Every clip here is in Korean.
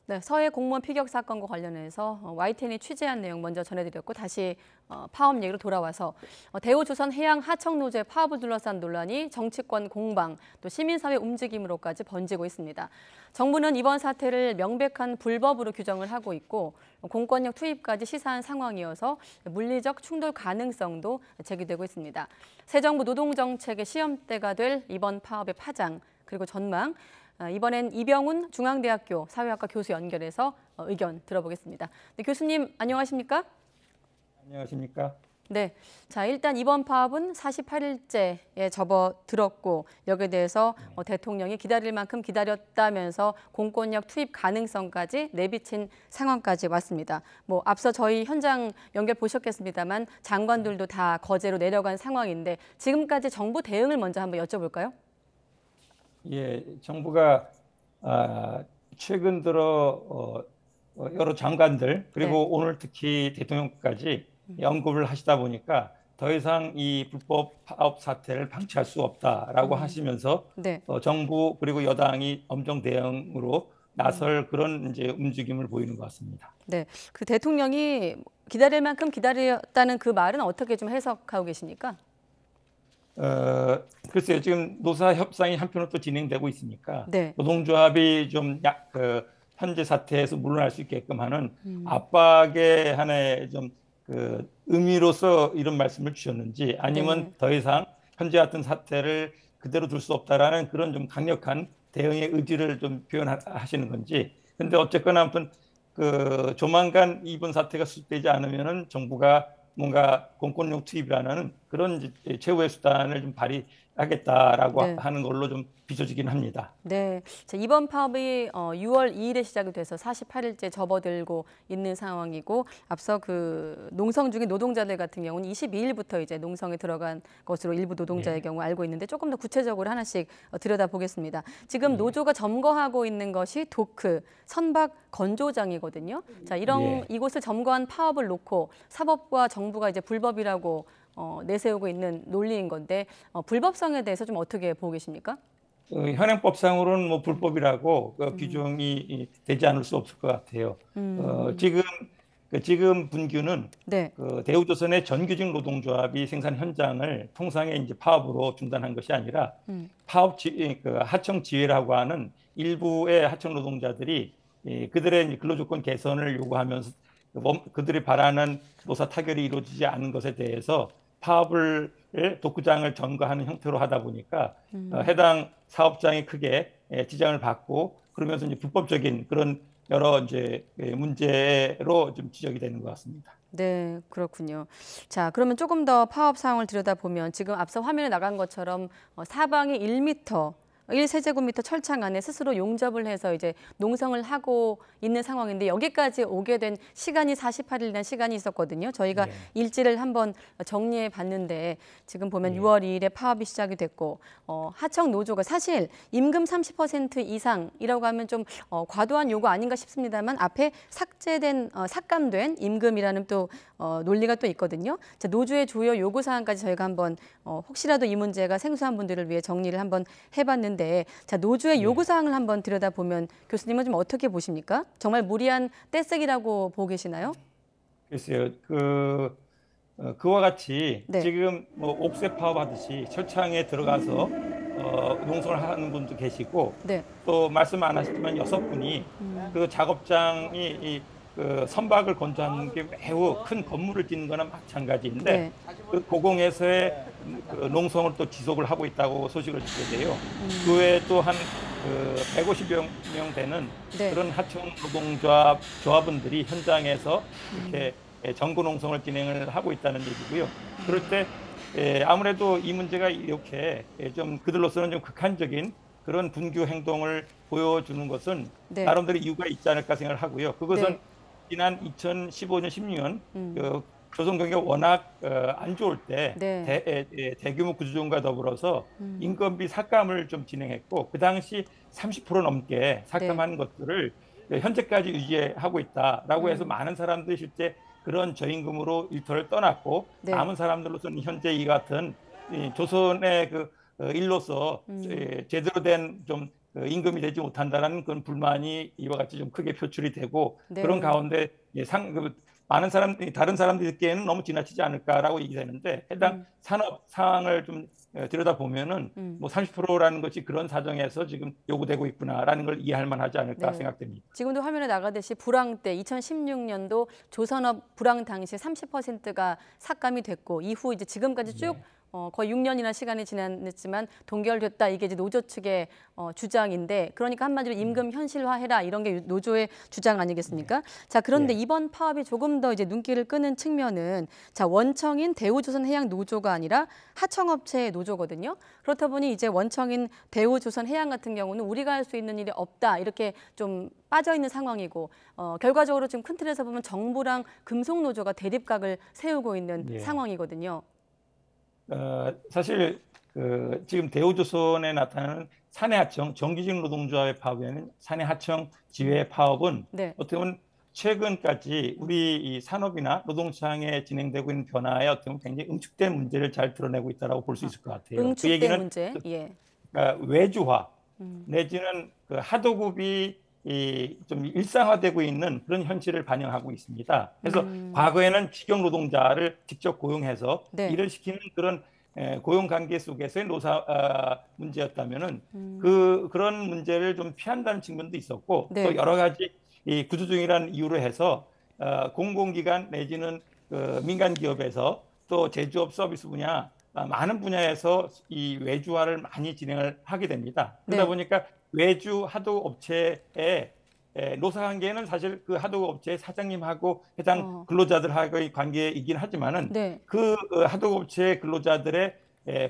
네, 서해 공무원 피격 사건과 관련해서 YTN이 취재한 내용 먼저 전해드렸고 다시 파업 얘기로 돌아와서 대우조선해양 하청노조의 파업을 둘러싼 논란이 정치권 공방 또 시민사회 움직임으로까지 번지고 있습니다. 정부는 이번 사태를 명백한 불법으로 규정을 하고 있고 공권력 투입까지 시사한 상황이어서 물리적 충돌 가능성도 제기되고 있습니다. 새 정부 노동정책의 시험대가 될 이번 파업의 파장 그리고 전망 이번엔 이병훈 중앙대학교 사회학과 교수 연결해서 의견 들어보겠습니다. 네, 교수님 안녕하십니까? 안녕하십니까? 네, 자 일단 이번 파업은 48일째에 접어들었고 여기에 대해서 대통령이 기다릴 만큼 기다렸다면서 공권력 투입 가능성까지 내비친 상황까지 왔습니다. 뭐 앞서 저희 현장 연결 보셨겠습니다만 장관들도 다 거제로 내려간 상황인데 지금까지 정부 대응을 먼저 한번 여쭤볼까요? 예, 정부가 최근 들어 여러 장관들 그리고 네. 오늘 특히 대통령까지 언급을 하시다 보니까 더 이상 이 불법 파업 사태를 방치할 수 없다라고 하시면서 네. 정부 그리고 여당이 엄정 대응으로 나설 그런 이제 움직임을 보이는 것 같습니다. 네, 그 대통령이 기다릴 만큼 기다렸다는 그 말은 어떻게 좀 해석하고 계십니까? 글쎄요, 지금 노사 협상이 한편으로 또 진행되고 있으니까 네. 노동조합이 좀 현재 사태에서 물러날 수 있게끔 하는 압박의 하나의 좀 의미로서 이런 말씀을 주셨는지 아니면 네. 더 이상 현재 같은 사태를 그대로 둘 수 없다라는 그런 좀 강력한 대응의 의지를 좀 표현하시는 건지. 근데 어쨌거나 아무튼 조만간 이번 사태가 수습되지 않으면은 정부가 뭔가 공권력 투입이라는 그런 최후의 수단을 좀 발휘하겠다라고 네. 하는 걸로 좀 비춰지긴 합니다. 네, 자, 이번 파업이 6월 2일에 시작이 돼서 48일째 접어들고 있는 상황이고 앞서 그 농성 중인 노동자들 같은 경우는 22일부터 이제 농성에 들어간 것으로 일부 노동자의 경우 알고 있는데 조금 더 구체적으로 하나씩 들여다보겠습니다. 지금 노조가 점거하고 있는 것이 도크 선박 건조장이거든요. 자, 이곳을 점거한 파업을 놓고 사법과 정부가 이제 불법이라고 내세우고 있는 논리인 건데 불법성에 대해서 좀 어떻게 보고 계십니까? 현행법상으로는 뭐 불법이라고 규정이 되지 않을 수 없을 것 같아요. 지금 분규는 네. 대우조선의 정규직 노동조합이 생산 현장을 통상의 이제 파업으로 중단한 것이 아니라 하청 지회라고 하는 일부의 하청 노동자들이 그들의 이제 근로조건 개선을 요구하면서 그들이 바라는 노사 타결이 이루어지지 않은 것에 대해서 파업을 독구장을 점거하는 형태로 하다 보니까 해당 사업장이 크게 지장을 받고 그러면서 이제 불법적인 그런 여러 이제 문제로 좀 지적이 되는 것 같습니다. 네, 그렇군요. 자, 그러면 조금 더 파업 상황을 들여다보면 지금 앞서 화면에 나간 것처럼 사방이 1m 1세제곱미터 철창 안에 스스로 용접을 해서 이제 농성을 하고 있는 상황인데 여기까지 오게 된 시간이 48일이라는 시간이 있었거든요. 저희가 네. 일지를 한번 정리해 봤는데 지금 보면 네. 6월 2일에 파업이 시작이 됐고 하청 노조가 사실 임금 30% 이상이라고 하면 좀 과도한 요구 아닌가 싶습니다만 앞에 삭감된 임금이라는 또 논리가 또 있거든요. 자, 노조의 주요 요구 사항까지 저희가 한번 혹시라도 이 문제가 생소한 분들을 위해 정리를 한번 해봤는데 자, 노조의 요구 사항을 한번 들여다보면 교수님은 좀 어떻게 보십니까? 정말 무리한 떼쓰기라고 보고 계시나요? 글쎄요, 그와 같이 네. 지금 뭐 옥새 파업하듯이 철창에 들어가서 농성을 하는 분도 계시고 네. 또 말씀 안 하셨지만 6분이 그 작업장이 선박을 건조하는 게 매우 큰 건물을 짓는 거나 마찬가지인데 네. 그 고공에서의 농성을 또 지속을 하고 있다고 소식을 듣게 돼요. 그 외에 또 한 150여 명 되는 네. 그런 하청 조합원들이 현장에서 이렇게 정구 농성을 진행을 하고 있다는 얘기고요. 그럴 때 아무래도 이 문제가 이렇게 좀 그들로서는 좀 극한적인 그런 분규 행동을 보여주는 것은 네. 나름대로 이유가 있지 않을까 생각을 하고요. 그것은 네. 지난 2015년, 16년 조선 경기가 워낙 안 좋을 때 네. 대규모 구조조정과 더불어서 인건비 삭감을 좀 진행했고 그 당시 30% 넘게 삭감한 것들을 현재까지 유지하고 있다라고 해서 많은 사람들이 실제 그런 저임금으로 일터를 떠났고 네. 남은 사람들로서는 현재 이 같은 조선의 일로서 제대로 된 좀 임금이 되지 못한다라는 그런 불만이 이와 같이 좀 크게 표출이 되고 네. 그런 가운데 많은 사람들이 다른 사람들이 듣기에는 너무 지나치지 않을까라고 얘기되는데 해당 산업 상황을 좀 들여다보면은 뭐 30%라는 것이 그런 사정에서 지금 요구되고 있구나라는 걸 이해할 만하지 않을까 네. 생각됩니다. 지금도 화면에 나가듯이 불황 때 2016년도 조선업 불황 당시 30%가 삭감이 됐고 이후 이제 지금까지 쭉 네. 거의 6년이나 시간이 지났지만 동결됐다 이게 이제 노조 측의 주장인데 그러니까 한마디로 임금 현실화해라 이런 게 노조의 주장 아니겠습니까? 자 그런데 네. 이번 파업이 조금 더 이제 눈길을 끄는 측면은 자 원청인 대우조선해양노조가 아니라 하청업체의 노조거든요. 그렇다 보니 이제 원청인 대우조선해양 같은 경우는 우리가 할 수 있는 일이 없다 이렇게 좀 빠져 있는 상황이고 결과적으로 지금 큰 틀에서 보면 정부랑 금속노조가 대립각을 세우고 있는 예. 상황이거든요. 사실 지금 대우조선에 나타나는 사내하청 정규직 노동조합의 파업에는 사내하청 지회 파업은 네. 어떻게 보면 최근까지 우리 이 산업이나 노동시장에 진행되고 있는 변화에 어떻게 보면 굉장히 응축된 문제를 잘 드러내고 있다고 볼 수 있을 것 같아요. 그 응축된 얘기는 문제. 예. 외주화 내지는 그 하도급이 좀 일상화되고 있는 그런 현실을 반영하고 있습니다. 그래서 과거에는 직영 노동자를 직접 고용해서 네. 일을 시키는 그런 고용 관계 속에서의 노사 문제였다면은 그런 문제를 좀 피한다는 측면도 있었고 네. 또 여러 가지 이 구조조정이라는 이유로 해서 공공기관 내지는 그 민간 기업에서 또 제조업 서비스 분야 많은 분야에서 이 외주화를 많이 진행을 하게 됩니다. 그러다 네. 보니까 외주 하도급 업체의 노사관계는 사실 그 하도급 업체의 사장님하고 해당 근로자들하고의 관계이긴 하지만은 네. 그 하도급 업체의 근로자들의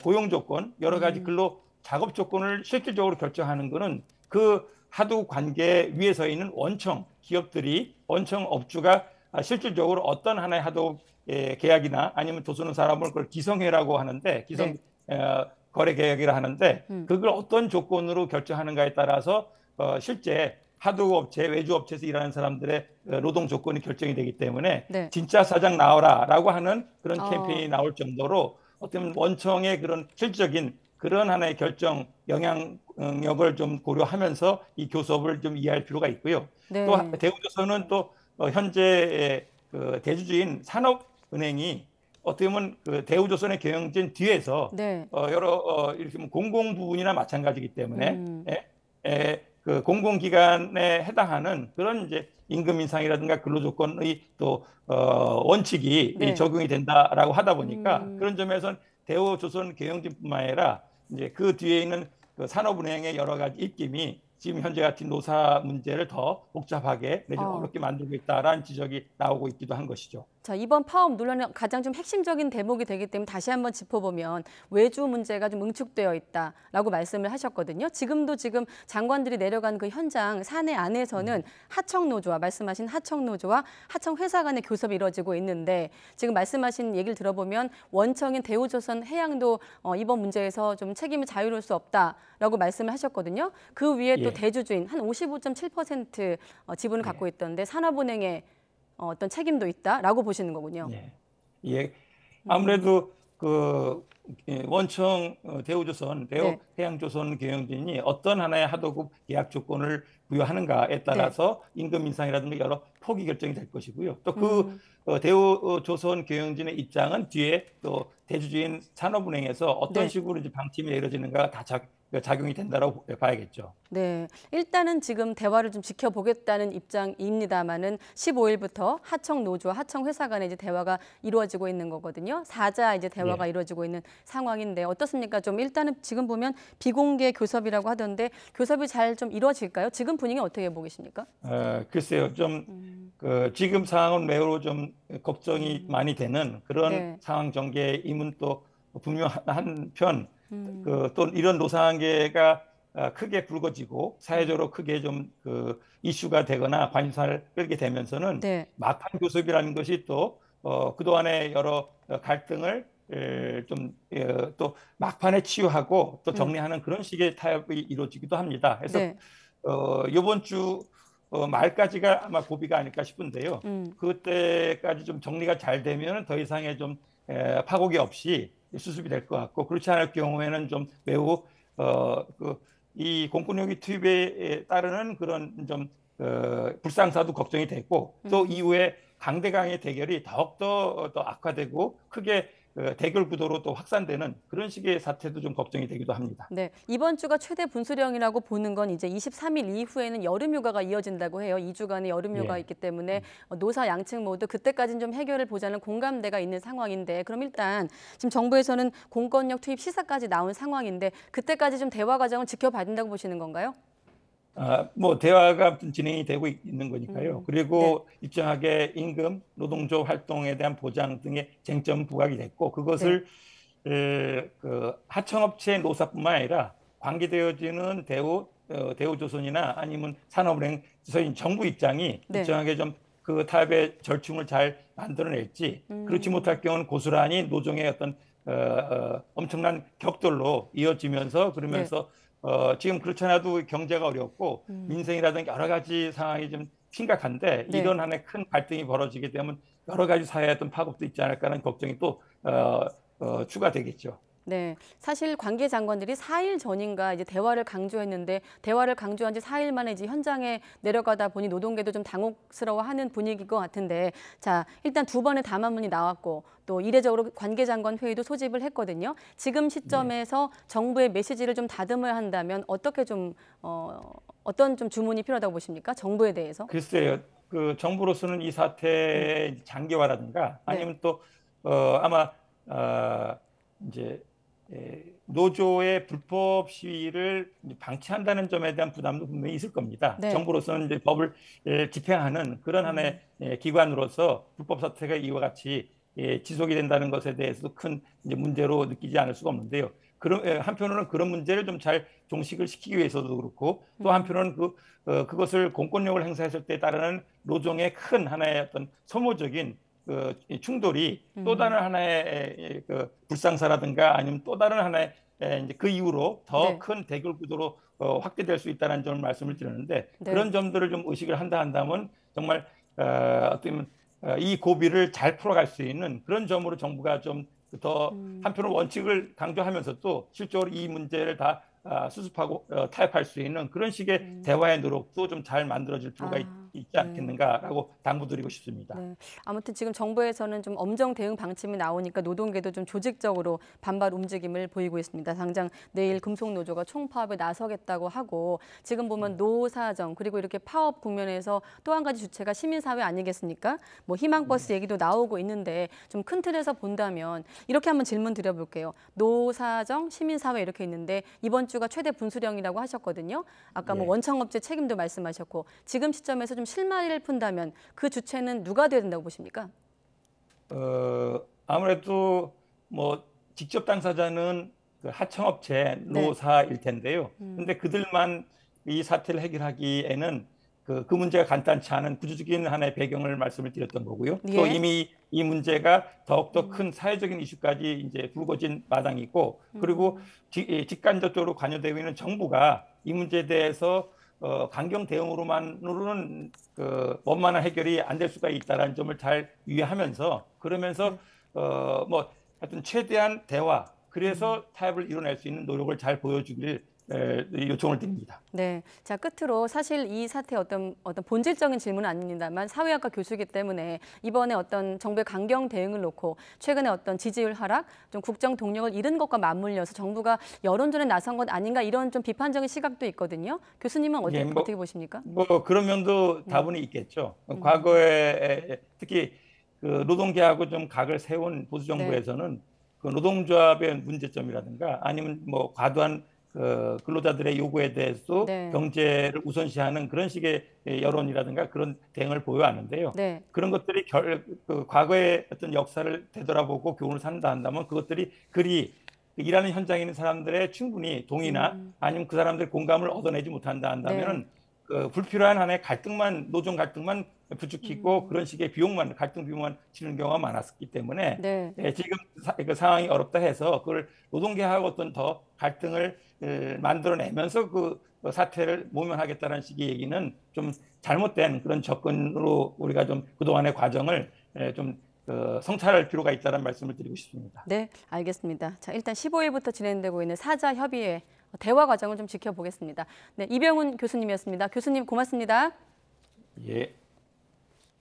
고용 조건, 여러 가지 근로 작업 조건을 실질적으로 결정하는 것은 그 하도급 관계 위에 서 있는 원청 기업들이 원청 업주가 실질적으로 어떤 하나의 하도급 계약이나 아니면 도서는 사람을 그걸 기성회라고 하는데 기성 거래 계약이라 하는데 그걸 어떤 조건으로 결정하는가에 따라서 실제 하도급 업체, 외주 업체에서 일하는 사람들의 노동 조건이 결정이 되기 때문에 네. 진짜 사장 나와라라고 하는 그런 캠페인이 나올 정도로 어떻게 보면 원청의 그런 실질적인 그런 하나의 결정 영향력을 좀 고려하면서 이 교섭을 좀 이해할 필요가 있고요. 네. 또 대우조선은 또 현재 그 대주주인 산업은행이 어떻게 보면 그 대우조선의 경영진 뒤에서 네. 여러 이렇게 공공 부분이나 마찬가지이기 때문에 그 공공기관에 해당하는 그런 이제 임금 인상이라든가 근로조건의 또 원칙이 네. 적용이 된다라고 하다 보니까 그런 점에서는 대우조선 경영진뿐만 아니라 이제 그 뒤에 있는 그 산업은행의 여러 가지 입김이 지금 현재 같은 노사 문제를 더 복잡하게 내지는 어렵게 만들고 있다라는 지적이 나오고 있기도 한 것이죠. 자, 이번 파업 논란의 가장 좀 핵심적인 대목이 되기 때문에 다시 한번 짚어보면 외주 문제가 좀 응축되어 있다라고 말씀을 하셨거든요. 지금 장관들이 내려간 그 현장 사내 안에서는 하청노조와 말씀하신 하청노조와 하청회사 간의 교섭이 이루어지고 있는데 지금 말씀하신 얘기를 들어보면 원청인 대우조선 해양도 이번 문제에서 좀 책임을 자유로울 수 없다라고 말씀을 하셨거든요. 그 위에 또 대주주인 한 55.7% 지분을 갖고 있던데 산업은행에 어떤 책임도 있다라고 보시는 거군요. 예. 아무래도 그 원청 대우조선, 대우해양조선 경영진이 어떤 하나의 하도급 계약 조건을 부여하는가에 따라서 임금 인상이라든가 여러 폭이 결정이 될 것이고요. 또 그 대우조선 경영진의 입장은 뒤에 또 대주주인 산업은행에서 어떤 식으로 이제 방침이 내려지는가가 다 작용이 된다고 봐야겠죠. 네, 일단은 지금 대화를 좀 지켜보겠다는 입장입니다만은 15일부터 하청 노조와 하청 회사 간의 이제 대화가 이루어지고 있는 거거든요. 사자 이제 대화가 이루어지고 있는 상황인데 어떻습니까? 좀 일단은 지금 보면 비공개 교섭이라고 하던데 교섭이 잘 좀 이루어질까요? 지금 분위기는 어떻게 보고 계십니까? 글쎄요, 좀 그 지금 상황은 매우 좀 걱정이 많이 되는 그런 상황 전개임은 또 분명한 편. 그 또 이런 노사관계가 크게 불거지고 사회적으로 크게 좀 그 이슈가 되거나 관심사를 끌게 되면서는 막판 교섭이라는 것이 또 그동안의 여러 갈등을 좀 또 막판에 치유하고 또 정리하는 그런 식의 타협이 이루어지기도 합니다. 그래서 이번 주 말까지가 아마 고비가 아닐까 싶은데요. 그때까지 좀 정리가 잘 되면 더 이상의 좀 파고기 없이 수습이 될 것 같고 그렇지 않을 경우에는 좀 매우 이 공권력의 투입에 따르는 그런 좀 불상사도 걱정이 됐고 또 이후에 강대강의 대결이 더욱더 더 악화되고 크게 대결 구도로 또 확산되는 그런 식의 사태도 좀 걱정이 되기도 합니다. 네, 이번 주가 최대 분수령이라고 보는 건 이제 23일 이후에는 여름휴가가 이어진다고 해요. 2주간의 여름휴가 예. 있기 때문에 노사 양측 모두 그때까지는 좀 해결을 보자는 공감대가 있는 상황인데 그럼 일단 지금 정부에서는 공권력 투입 시사까지 나온 상황인데 그때까지 좀 대화 과정을 지켜봐야 된다고 보시는 건가요? 뭐 대화가 진행이 되고 있는 거니까요. 네. 그리고 일정하게 임금, 노동조 활동에 대한 보장 등의 쟁점 부각이 됐고 네. 그것을 그 하청업체 노사뿐만 아니라 관계되어지는 대우조선이나 아니면 산업은행, 저희 정부 입장이 네. 일정하게 좀 그 타협의 절충을 잘 만들어낼지 그렇지 못할 경우는 고스란히 노정의 어떤 엄청난 격돌로 이어지면서 그러면서 지금 그렇지 않아도 경제가 어렵고 민생이라든가 여러 가지 상황이 좀 심각한데 네. 이런 한해 큰 갈등이 벌어지게 되면 여러 가지 사회의 어떤 파급도 있지 않을까 하는 걱정이 또 추가되겠죠. 네, 사실 관계 장관들이 4일 전인가 이제 대화를 강조했는데 대화를 강조한 지 4일 만에 이제 현장에 내려가다 보니 노동계도 좀 당혹스러워하는 분위기인 것 같은데 자, 일단 두 번의 담화문이 나왔고 또 이례적으로 관계 장관 회의도 소집을 했거든요. 지금 시점에서 정부의 메시지를 좀 다듬어야 한다면 어떻게 좀 어떤 좀 주문이 필요하다고 보십니까? 정부에 대해서? 글쎄요, 그 정부로서는 이 사태의 장기화라든가 네. 아니면 또 아마 이제 노조의 불법 시위를 방치한다는 점에 대한 부담도 분명히 있을 겁니다. 네. 정부로서는 이제 법을 집행하는 그런 하나의 기관으로서 불법 사태가 이와 같이 지속이 된다는 것에 대해서도 큰 이제 문제로 느끼지 않을 수가 없는데요. 그런 한편으로는 그런 문제를 좀 잘 종식을 시키기 위해서도 그렇고 또 한편으로는 그것을 공권력을 행사했을 때 따르는 노정의 큰 하나의 어떤 소모적인 충돌이 또 다른 하나의 그 불상사라든가 아니면 또 다른 하나의 이제 그 이후로 더 큰 대결 구도로 확대될 수 있다는 점을 말씀을 드렸는데 네. 그런 점들을 좀 의식을 한다면 정말 어떤 이 고비를 잘 풀어갈 수 있는 그런 점으로 정부가 좀 더 한편으로 원칙을 강조하면서도 실적으로 이 문제를 다 수습하고 타협할 수 있는 그런 식의 대화의 노력도 좀 잘 만들어질 필요가 있지 않겠는가라고 당부드리고 싶습니다. 네. 아무튼 지금 정부에서는 좀 엄정 대응 방침이 나오니까 노동계도 좀 조직적으로 반발 움직임을 보이고 있습니다. 당장 내일 금속노조가 총파업에 나서겠다고 하고 지금 보면 노사정 그리고 이렇게 파업 국면에서 또 한 가지 주체가 시민사회 아니겠습니까? 뭐 희망버스 얘기도 나오고 있는데 좀 큰 틀에서 본다면 이렇게 한번 질문 드려볼게요. 노사정, 시민사회 이렇게 있는데 이번 주가 최대 분수령이라고 하셨거든요. 아까 뭐 원청업체 책임도 말씀하셨고 지금 시점에서 좀 실마리를 푼다면 그 주체는 누가 돼야 된다고 보십니까? 아무래도 뭐 직접 당사자는 그 하청업체 노사일 텐데요. 근데 그들만 이 사태를 해결하기에는 그 문제가 간단치 않은 구조적인 하나의 배경을 말씀을 드렸던 거고요. 예. 또 이미 이 문제가 더욱더 큰 사회적인 이슈까지 이제 불거진 마당이 있고 그리고 직간접적으로 관여되고 있는 정부가 이 문제에 대해서 강경 대응으로만으로는 그 원만한 해결이 안 될 수가 있다는 점을 잘 유의하면서 그러면서 뭐 하여튼 최대한 대화 그래서 타협을 이뤄낼 수 있는 노력을 잘 보여주길 요청을 드립니다. 네, 자 끝으로 사실 이 사태 어떤 본질적인 질문은 아닙니다만 사회학과 교수이기 때문에 이번에 어떤 정부의 강경 대응을 놓고 최근에 어떤 지지율 하락, 좀 국정 동력을 잃은 것과 맞물려서 정부가 여론전에 나선 것 아닌가 이런 좀 비판적인 시각도 있거든요. 교수님은 어떻게 보십니까? 뭐 그런 면도 다분히 있겠죠. 과거에 특히 그 노동계하고 좀 각을 세운 보수 정부에서는 그 노동조합의 문제점이라든가 아니면 뭐 과도한 근로자들의 요구에 대해서 경제를 우선시하는 그런 식의 여론이라든가 그런 대응을 보여왔는데요. 그런 것들이 그 과거의 어떤 역사를 되돌아보고 교훈을 삼는다 한다면 그것들이 그리 일하는 현장에 있는 사람들의 충분히 동의나 아니면 그 사람들의 공감을 얻어내지 못한다 한다면 그 불필요한 하나의 갈등만 노정 갈등만 부추기고 그런 식의 갈등 비용만 치르는 경우가 많았기 때문에 지금 그 상황이 어렵다 해서 그걸 노동계하고 어떤 더 갈등을 만들어내면서 그 사태를 모면하겠다는 식의 얘기는 좀 잘못된 그런 접근으로 우리가 좀 그동안의 과정을 좀 성찰할 필요가 있다는 말씀을 드리고 싶습니다. 네, 알겠습니다. 자, 일단 15일부터 진행되고 있는 사자 협의회 대화 과정을 좀 지켜보겠습니다. 네, 이병훈 교수님이었습니다. 교수님 고맙습니다. 예.